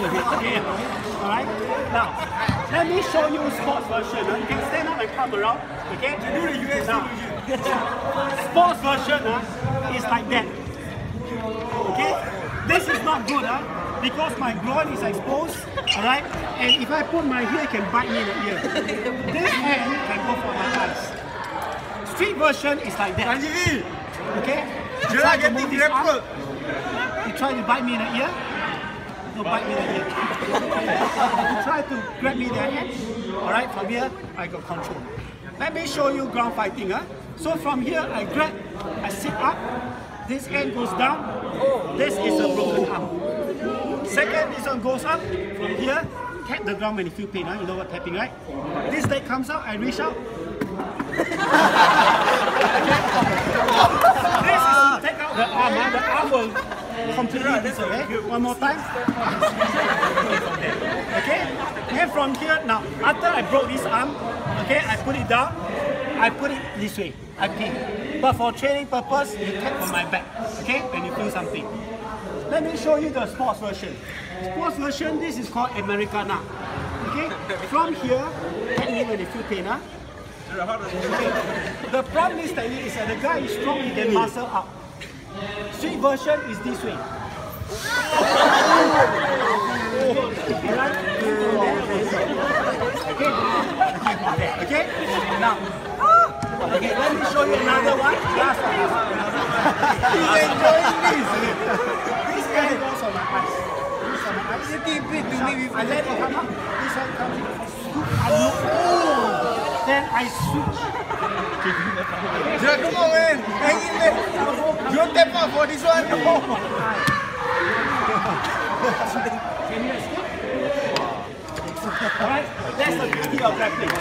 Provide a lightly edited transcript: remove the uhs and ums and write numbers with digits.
the head. Okay. Alright? Now, let me show you sports version. You can stand up and come around. Okay? You do the UFC now, sports version is like that. Okay? This is not good, because my groin is exposed. Alright? And if I put my ear, it can bite me in the ear. This hand can go for my eyes. Street version is like that. Okay? You try to move this arm. You try to bite me in the ear. No, bite me in the ear. You try to grab me in the hand. Alright, from here, I got control. Let me show you ground fighting. So from here, I grab, I sit up. This hand goes down. This is a broken arm. Second, this one goes up. From here, tap the ground when you feel pain. You know what tapping, right? This leg comes out, I reach out. This is to take out the arm. The arm will completely disappear. Okay? One more time. Okay? And from here, now, after I broke this arm, okay, I put it down. I put it this way. I pin. But for training purpose, you tap on my back. Okay? When you feel something. Let me show you the sports version. Sports version, this is called Americana. Okay? From here, tap me when you feel pain. Okay. The problem is that the guy is strong, he can muscle up. Street version is this way. Okay? Now, okay, let me show you another one. Last one. He's enjoying this. This guy goes on my eyes. This on my eyes. I let it come up. This one comes in. I look. Then I switch. Come on, man. Hang in there. Don't tap out for this one. Can you escape? Alright, that's the beauty of grappling.